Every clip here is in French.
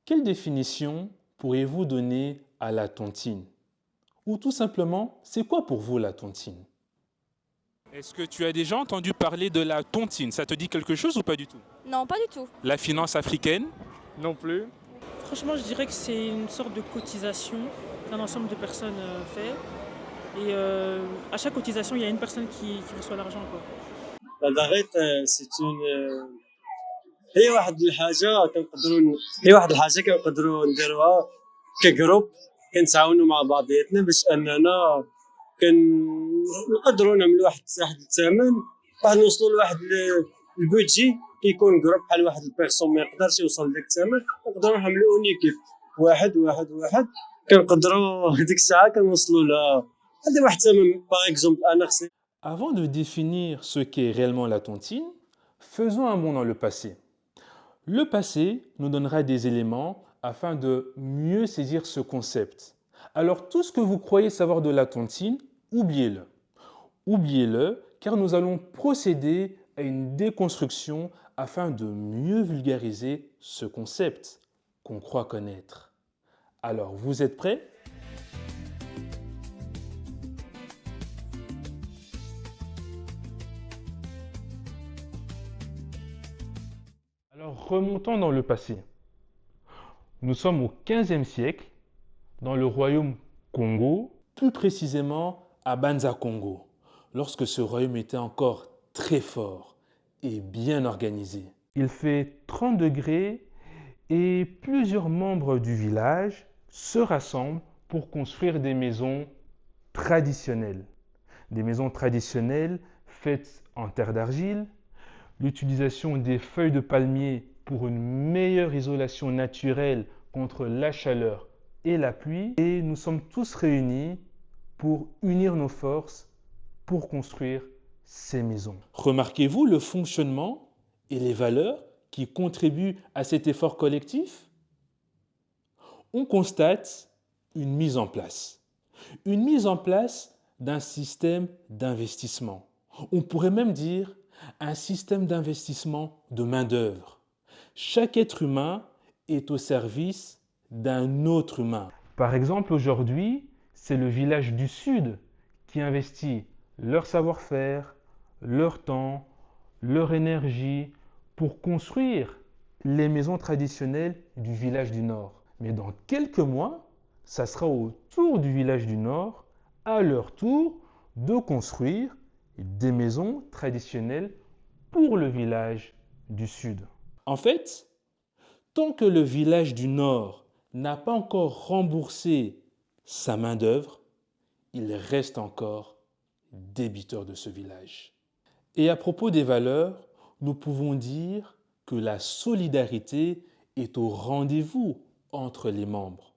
Quelle définition pourriez-vous donner à la tontine? Ou tout simplement, c'est quoi pour vous la tontine? Est-ce que tu as déjà entendu parler de la tontine? Ça te dit quelque chose ou pas du tout? Non, pas du tout. La finance africaine? Non plus. Franchement, je dirais que c'est une sorte de cotisation qu'un ensemble de personnes fait. Et à chaque cotisation, il y a une personne qui reçoit l'argent, quoi. لا ضغيط سيتون هي واحد الحاجه هي واحد الحاجه كنقدروا نديروها كجروب، كنتعاونوا مع بعضياتنا باش اننا كنقدروا نعملوا واحد الثمن، واحد نوصلوا لواحد البودجي كيكون جروب بحال واحد البيرسون ما يقدرش يوصل لذاك الثمن، نقدروا نعملوا اون ايكيب واحد كنقدروا ديك الساعه كنوصلوا لها هذا واحد الثمن. باغ اكزومبل انا خصني. Avant de définir ce qu'est réellement la tontine, faisons un bond dans le passé. Le passé nous donnera des éléments afin de mieux saisir ce concept. Alors tout ce que vous croyez savoir de la tontine, oubliez-le. Oubliez-le car nous allons procéder à une déconstruction afin de mieux vulgariser ce concept qu'on croit connaître. Alors vous êtes prêts? Alors remontons dans le passé. Nous sommes au XVe siècle, dans le royaume Congo, plus précisément à Banza-Congo, lorsque ce royaume était encore très fort et bien organisé. Il fait 30 degrés et plusieurs membres du village se rassemblent pour construire des maisons traditionnelles. Des maisons traditionnelles faites en terre d'argile, l'utilisation des feuilles de palmier pour une meilleure isolation naturelle contre la chaleur et la pluie. Et nous sommes tous réunis pour unir nos forces pour construire ces maisons. Remarquez-vous le fonctionnement et les valeurs qui contribuent à cet effort collectif? On constate une mise en place. Une mise en place d'un système d'investissement. On pourrait même dire un système d'investissement de main-d'œuvre. Chaque être humain est au service d'un autre humain. Par exemple, aujourd'hui, c'est le village du Sud qui investit leur savoir-faire, leur temps, leur énergie pour construire les maisons traditionnelles du village du Nord. Mais dans quelques mois, ça sera au tour du village du Nord, à leur tour, de construire des maisons traditionnelles pour le village du Sud. En fait, tant que le village du Nord n'a pas encore remboursé sa main-d'œuvre, il reste encore débiteur de ce village. Et à propos des valeurs, nous pouvons dire que la solidarité est au rendez-vous entre les membres.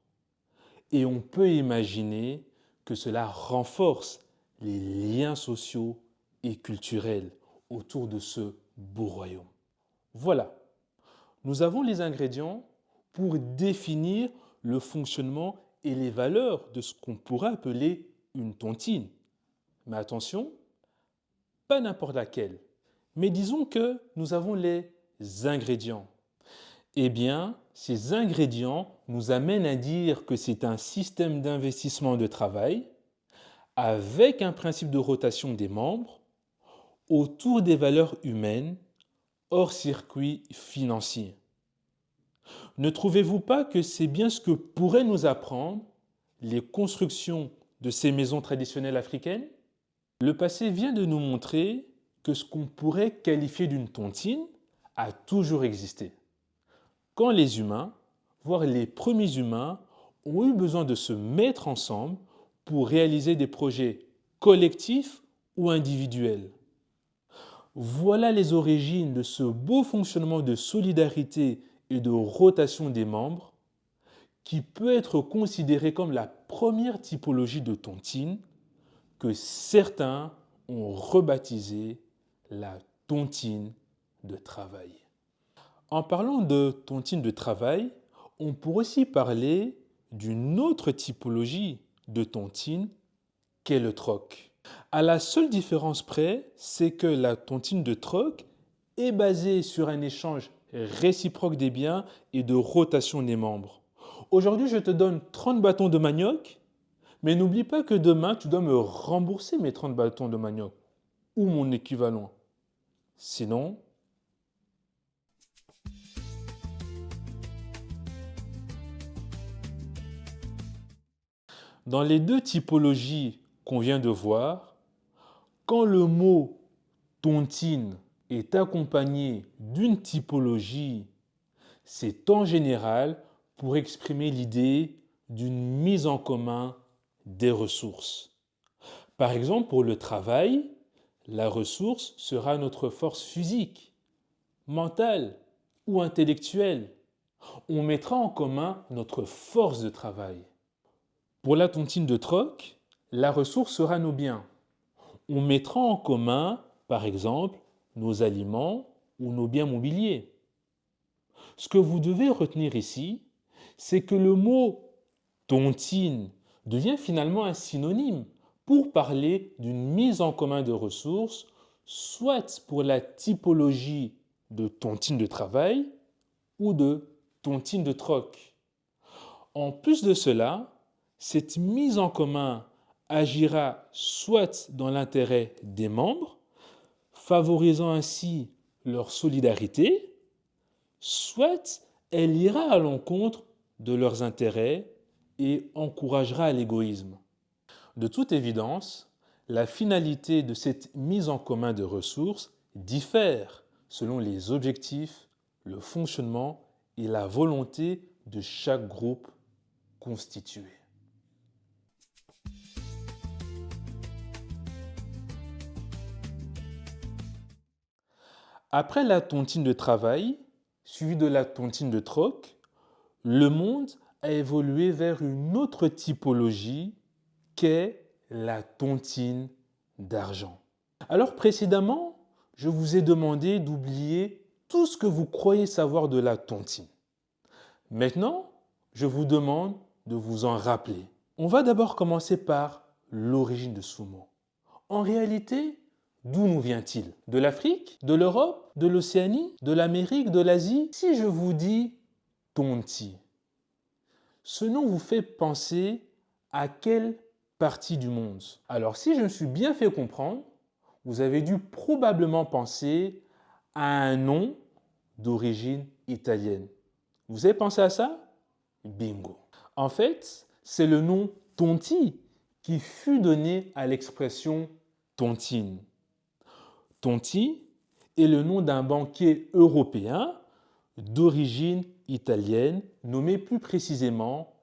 Et on peut imaginer que cela renforce les liens sociaux et culturels autour de ce beau royaume. Voilà, nous avons les ingrédients pour définir le fonctionnement et les valeurs de ce qu'on pourrait appeler une tontine. Mais attention, pas n'importe laquelle, mais disons que nous avons les ingrédients. Eh bien, ces ingrédients nous amènent à dire que c'est un système d'investissement de travail avec un principe de rotation des membres autour des valeurs humaines hors circuit financier. Ne trouvez-vous pas que c'est bien ce que pourraient nous apprendre les constructions de ces maisons traditionnelles africaines? Le passé vient de nous montrer que ce qu'on pourrait qualifier d'une tontine a toujours existé. Quand les humains, voire les premiers humains, ont eu besoin de se mettre ensemble pour réaliser des projets collectifs ou individuels. Voilà les origines de ce beau fonctionnement de solidarité et de rotation des membres qui peut être considéré comme la première typologie de tontine que certains ont rebaptisé la tontine de travail. En parlant de tontine de travail, on pourrait aussi parler d'une autre typologie de tontine qu'est le troc. À la seule différence près, c'est que la tontine de troc est basée sur un échange réciproque des biens et de rotation des membres. Aujourd'hui, je te donne 30 bâtons de manioc, mais n'oublie pas que demain, tu dois me rembourser mes 30 bâtons de manioc ou mon équivalent. Sinon, dans les deux typologies qu'on vient de voir, quand le mot tontine est accompagné d'une typologie, c'est en général pour exprimer l'idée d'une mise en commun des ressources. Par exemple, pour le travail, la ressource sera notre force physique, mentale ou intellectuelle. On mettra en commun notre force de travail. Pour la tontine de troc, la ressource sera nos biens. On mettra en commun, par exemple, nos aliments ou nos biens mobiliers. Ce que vous devez retenir ici, c'est que le mot tontine devient finalement un synonyme pour parler d'une mise en commun de ressources, soit pour la typologie de tontine de travail ou de tontine de troc. En plus de cela, cette mise en commun agira soit dans l'intérêt des membres, favorisant ainsi leur solidarité, soit elle ira à l'encontre de leurs intérêts et encouragera l'égoïsme. De toute évidence, la finalité de cette mise en commun de ressources diffère selon les objectifs, le fonctionnement et la volonté de chaque groupe constitué. Après la tontine de travail, suivie de la tontine de troc, le monde a évolué vers une autre typologie qu'est la tontine d'argent. Alors précédemment, je vous ai demandé d'oublier tout ce que vous croyez savoir de la tontine. Maintenant, je vous demande de vous en rappeler. On va d'abord commencer par l'origine de ce mot. En réalité, d'où nous vient-il? De l'Afrique? De l'Europe? De l'Océanie? De l'Amérique? De l'Asie? Si je vous dis tonti, ce nom vous fait penser à quelle partie du monde? Alors, si je me suis bien fait comprendre, vous avez dû probablement penser à un nom d'origine italienne. Vous avez pensé à ça? Bingo. En fait, c'est le nom Tonti qui fut donné à l'expression tontine. Tonti est le nom d'un banquier européen d'origine italienne, nommé plus précisément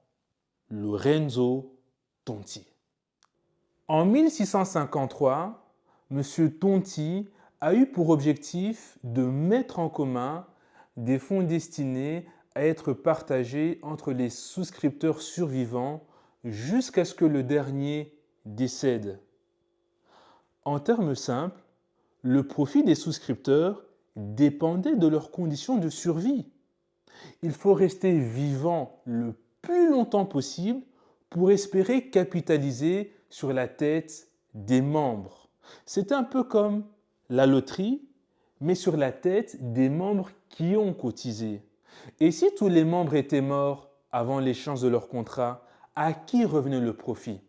Lorenzo Tonti. En 1653, M. Tonti a eu pour objectif de mettre en commun des fonds destinés à être partagés entre les souscripteurs survivants jusqu'à ce que le dernier décède. En termes simples, le profit des souscripteurs dépendait de leurs conditions de survie. Il faut rester vivant le plus longtemps possible pour espérer capitaliser sur la tête des membres. C'est un peu comme la loterie, mais sur la tête des membres qui ont cotisé. Et si tous les membres étaient morts avant l'échéance de leur contrat, à qui revenait le profit?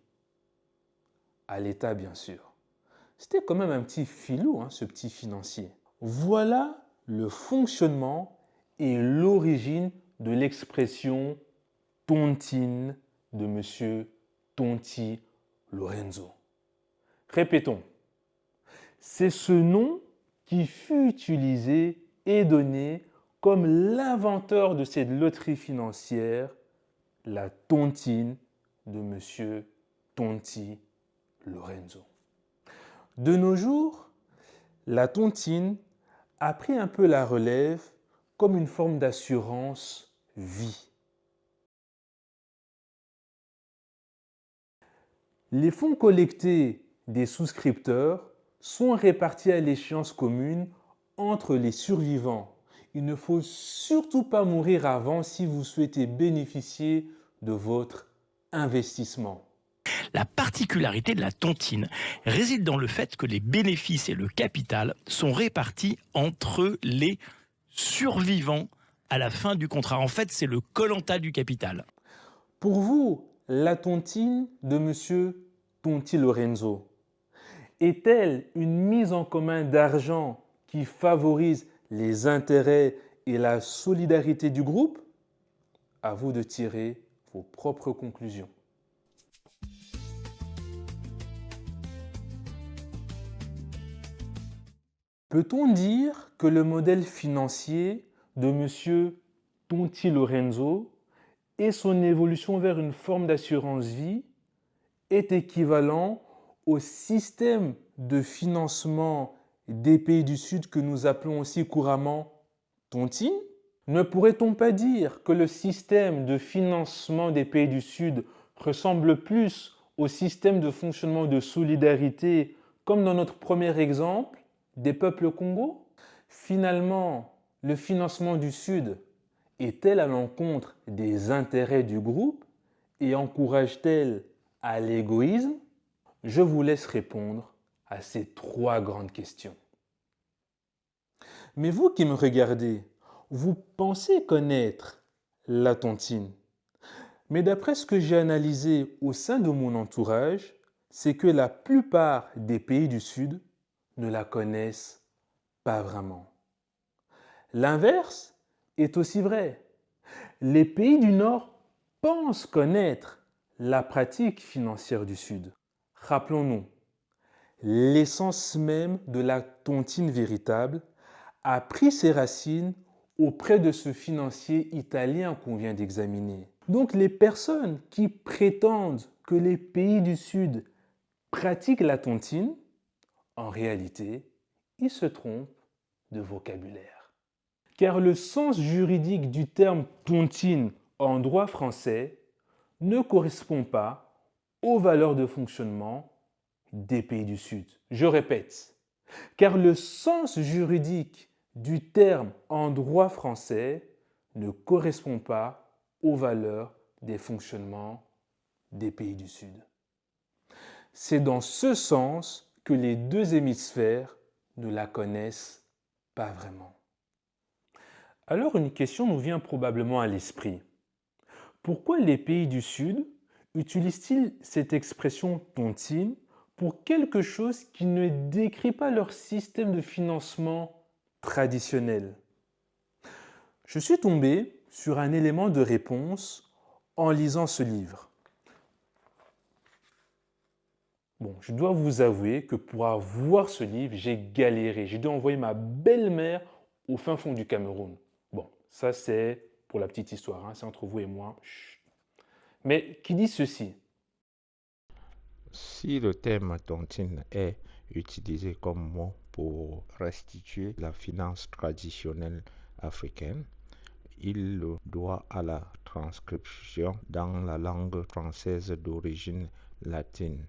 À l'État, bien sûr. C'était quand même un petit filou, ce petit financier. Voilà le fonctionnement et l'origine de l'expression tontine de M. Tonti Lorenzo. Répétons. C'est ce nom qui fut utilisé et donné comme l'inventeur de cette loterie financière, la tontine de M. Tonti Lorenzo. De nos jours, la tontine a pris un peu la relève comme une forme d'assurance vie. Les fonds collectés des souscripteurs sont répartis à l'échéance commune entre les survivants. Il ne faut surtout pas mourir avant si vous souhaitez bénéficier de votre investissement. La particularité de la tontine réside dans le fait que les bénéfices et le capital sont répartis entre les survivant à la fin du contrat. En fait, c'est le Koh-Lanta du capital. Pour vous, la tontine de M. Tonti Lorenzo est-elle une mise en commun d'argent qui favorise les intérêts et la solidarité du groupe? À vous de tirer vos propres conclusions. Peut-on dire que le modèle financier de M. Tonti Lorenzo et son évolution vers une forme d'assurance vie est équivalent au système de financement des pays du Sud que nous appelons aussi couramment tontine? Ne pourrait-on pas dire que le système de financement des pays du Sud ressemble plus au système de fonctionnement de solidarité comme dans notre premier exemple des peuples Congo? Finalement, le financement du Sud est-elle à l'encontre des intérêts du groupe et encourage-t-elle à l'égoïsme? Je vous laisse répondre à ces 3 grandes questions. Mais vous qui me regardez, vous pensez connaître la tontine. Mais d'après ce que j'ai analysé au sein de mon entourage, c'est que la plupart des pays du Sud ne la connaissent pas vraiment. L'inverse est aussi vrai. Les pays du Nord pensent connaître la pratique financière du Sud. Rappelons-nous, l'essence même de la tontine véritable a pris ses racines auprès de ce financier italien qu'on vient d'examiner. Donc les personnes qui prétendent que les pays du Sud pratiquent la tontine, en réalité, ils se trompent de vocabulaire. Car le sens juridique du terme tontine en droit français ne correspond pas aux valeurs de fonctionnement des pays du Sud. Je répète, car le sens juridique du terme en droit français ne correspond pas aux valeurs des fonctionnements des pays du Sud. C'est dans ce sens que les 2 hémisphères ne la connaissent pas vraiment. Alors une question nous vient probablement à l'esprit. Pourquoi les pays du Sud utilisent-ils cette expression tontine pour quelque chose qui ne décrit pas leur système de financement traditionnel? Je suis tombé sur un élément de réponse en lisant ce livre. Bon, je dois vous avouer que pour avoir ce livre, j'ai galéré. J'ai dû envoyer ma belle-mère au fin fond du Cameroun. Bon, ça c'est pour la petite histoire, hein, c'est entre vous et moi. Chut. Mais qui dit ceci? Si le terme tontine est utilisé comme mot pour restituer la finance traditionnelle africaine, il le doit à la transcription dans la langue française d'origine latine,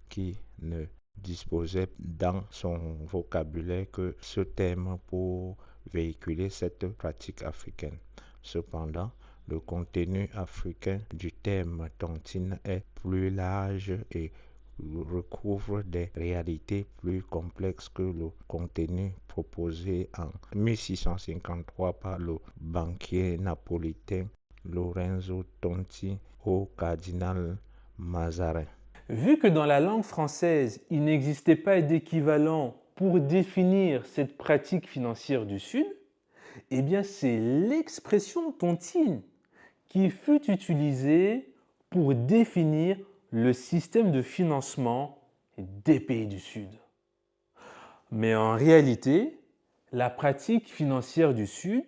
qui ne disposait dans son vocabulaire que ce terme pour véhiculer cette pratique africaine. Cependant, le contenu africain du terme tontine est plus large et recouvre des réalités plus complexes que le contenu proposé en 1653 par le banquier napolitain Lorenzo Tonti au cardinal Mazarin. Vu que dans la langue française, il n'existait pas d'équivalent pour définir cette pratique financière du Sud, eh bien c'est l'expression tontine qui fut utilisée pour définir le système de financement des pays du Sud. Mais en réalité, la pratique financière du Sud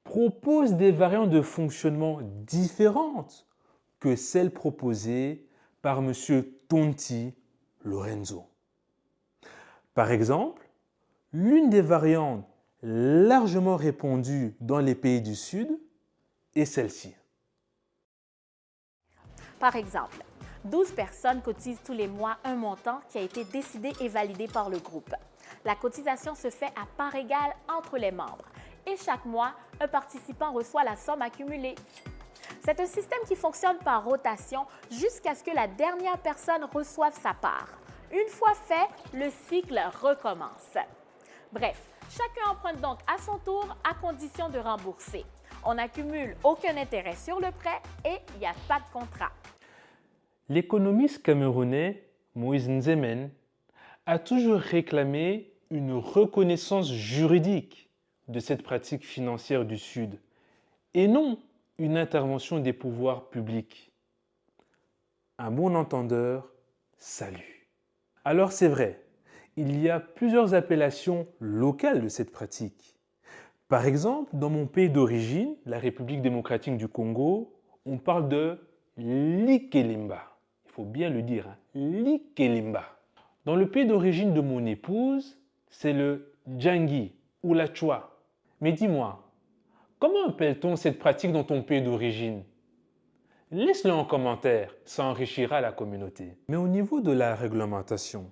propose des variantes de fonctionnement différentes que celles proposées par M. Tonti Lorenzo. Par exemple, l'une des variantes largement répandues dans les pays du Sud est celle-ci. Par exemple, 12 personnes cotisent tous les mois un montant qui a été décidé et validé par le groupe. La cotisation se fait à part égale entre les membres et chaque mois, un participant reçoit la somme accumulée. C'est un système qui fonctionne par rotation jusqu'à ce que la dernière personne reçoive sa part. Une fois fait, le cycle recommence. Bref, Chacun emprunte donc à son tour à condition de rembourser. On n'accumule aucun intérêt sur le prêt et il n'y a pas de contrat. L'économiste camerounais Moïse Nzemen a toujours réclamé une reconnaissance juridique de cette pratique financière du Sud et non une intervention des pouvoirs publics. Un bon entendeur salue. Alors c'est vrai, il y a plusieurs appellations locales de cette pratique. Par exemple, dans mon pays d'origine, la République démocratique du Congo, on parle de l'ikelimba. Il faut bien le dire, hein, l'ikelimba. Dans le pays d'origine de mon épouse, c'est le djangi ou la chwa. Mais dis-moi, comment appelle-t-on cette pratique dans ton pays d'origine? Laisse-le en commentaire, ça enrichira la communauté. Mais au niveau de la réglementation,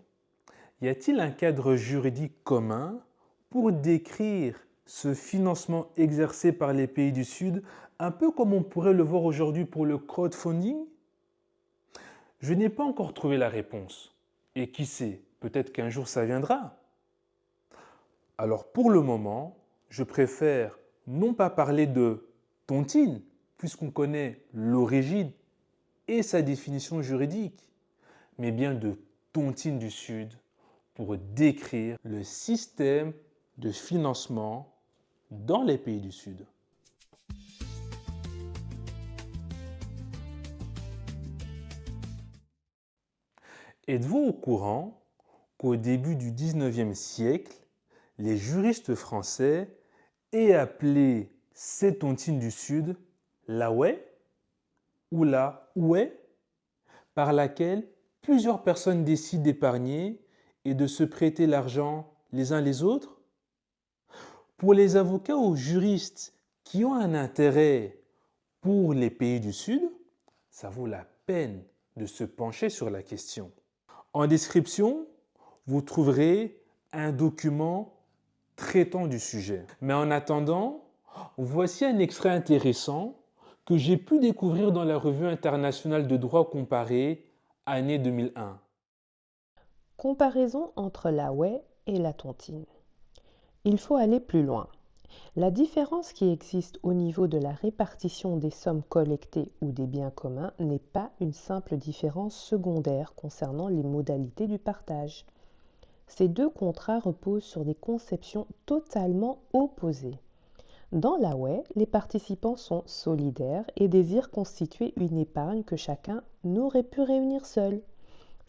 y a-t-il un cadre juridique commun pour décrire ce financement exercé par les pays du Sud, un peu comme on pourrait le voir aujourd'hui pour le crowdfunding? Je n'ai pas encore trouvé la réponse. Et qui sait, peut-être qu'un jour ça viendra. Alors pour le moment, je préfère non pas parler de tontine, puisqu'on connaît l'origine et sa définition juridique, mais bien de tontine du Sud pour décrire le système de financement dans les pays du Sud. Êtes-vous au courant qu'au début du 19e siècle, les juristes français aient appelé ces tontines du Sud la ouai ou la ouai, par laquelle plusieurs personnes décident d'épargner et de se prêter l'argent les uns les autres? Pour les avocats ou juristes qui ont un intérêt pour les pays du Sud, ça vaut la peine de se pencher sur la question. En description, vous trouverez un document traitant du sujet. Mais en attendant, voici un extrait intéressant que j'ai pu découvrir dans la Revue internationale de droit comparé, année 2001. Comparaison entre la ouai et la tontine. Il faut aller plus loin. La différence qui existe au niveau de la répartition des sommes collectées ou des biens communs n'est pas une simple différence secondaire concernant les modalités du partage. Ces deux contrats reposent sur des conceptions totalement opposées. Dans la ouai, les participants sont solidaires et désirent constituer une épargne que chacun n'aurait pu réunir seul.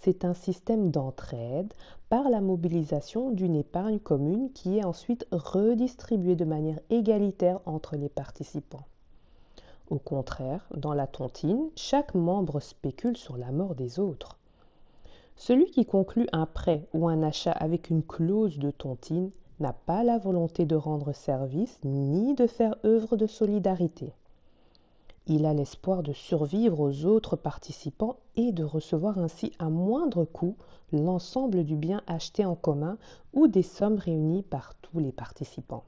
C'est un système d'entraide par la mobilisation d'une épargne commune qui est ensuite redistribuée de manière égalitaire entre les participants. Au contraire, dans la tontine, chaque membre spécule sur la mort des autres. Celui qui conclut un prêt ou un achat avec une clause de tontine n'a pas la volonté de rendre service ni de faire œuvre de solidarité. Il a l'espoir de survivre aux autres participants et de recevoir ainsi à moindre coût l'ensemble du bien acheté en commun ou des sommes réunies par tous les participants.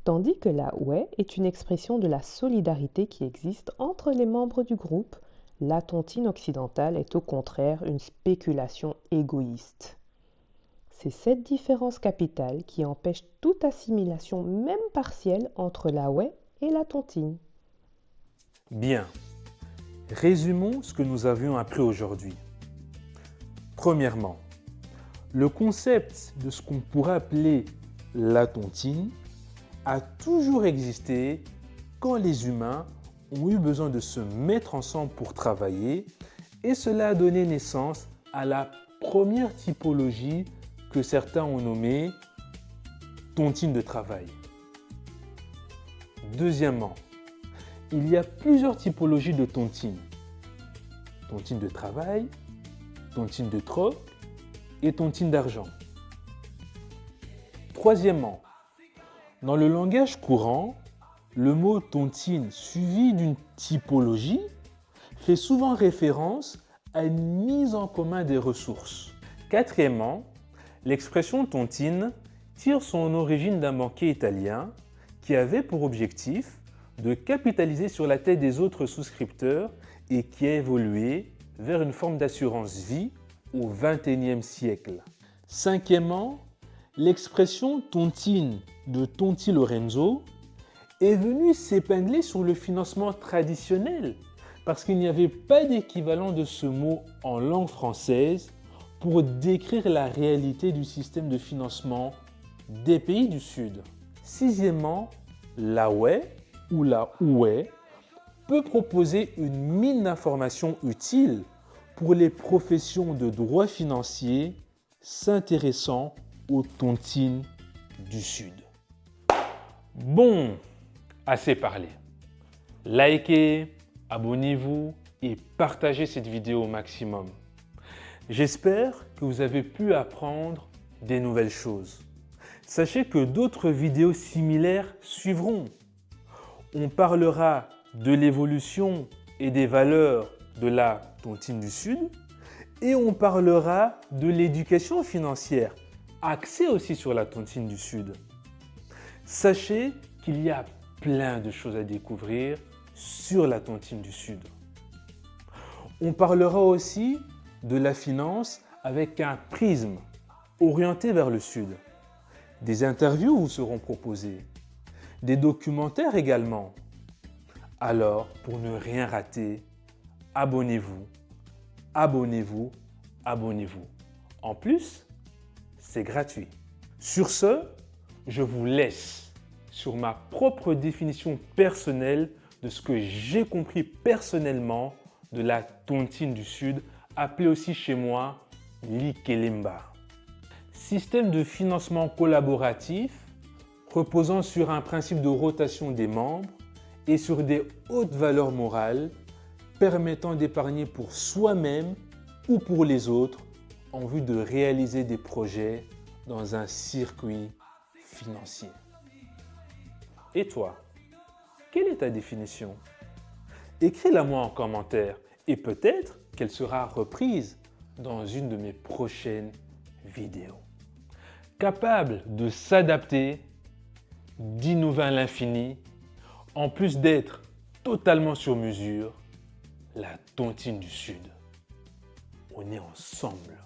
Tandis que la ouai est une expression de la solidarité qui existe entre les membres du groupe, la tontine occidentale est au contraire une spéculation égoïste. C'est cette différence capitale qui empêche toute assimilation, même partielle, entre la ouai et la tontine. Bien, résumons ce que nous avions appris aujourd'hui. Premièrement, le concept de ce qu'on pourrait appeler la tontine a toujours existé quand les humains ont eu besoin de se mettre ensemble pour travailler et cela a donné naissance à la première typologie que certains ont nommée tontine de travail. Deuxièmement, il y a plusieurs typologies de tontine. Tontine de travail, tontine de troc et tontine d'argent. Troisièmement, dans le langage courant, le mot tontine suivi d'une typologie fait souvent référence à une mise en commun des ressources. Quatrièmement, l'expression tontine tire son origine d'un banquier italien qui avait pour objectif de capitaliser sur la tête des autres souscripteurs et qui a évolué vers une forme d'assurance vie au XXIe siècle. Cinquièmement, l'expression tontine de Tonti Lorenzo est venue s'épingler sur le financement traditionnel parce qu'il n'y avait pas d'équivalent de ce mot en langue française pour décrire la réalité du système de financement des pays du Sud. Sixièmement, la OUE ou la OUE peut proposer une mine d'informations utiles pour les professions de droit financier s'intéressant aux tontines du Sud. Bon, assez parlé. Likez, abonnez-vous et partagez cette vidéo au maximum. J'espère que vous avez pu apprendre des nouvelles choses. Sachez que d'autres vidéos similaires suivront. On parlera de l'évolution et des valeurs de la tontine du Sud et on parlera de l'éducation financière, axée aussi sur la tontine du Sud. Sachez qu'il y a plein de choses à découvrir sur la tontine du Sud. On parlera aussi de la finance avec un prisme orienté vers le Sud. Des interviews vous seront proposées, des documentaires également. Alors, pour ne rien rater, abonnez-vous, abonnez-vous, abonnez-vous. En plus, c'est gratuit. Sur ce, je vous laisse sur ma propre définition personnelle de ce que j'ai compris personnellement de la tontine du Sud, appelée aussi chez moi l'Ikelemba. Système de financement collaboratif reposant sur un principe de rotation des membres et sur des hautes valeurs morales permettant d'épargner pour soi-même ou pour les autres en vue de réaliser des projets dans un circuit financier. Et toi, quelle est ta définition? Écris-la moi en commentaire et peut-être qu'elle sera reprise dans une de mes prochaines vidéos. Capable de s'adapter, d'innover à l'infini, en plus d'être totalement sur mesure, la tontine du Sud. On est ensemble.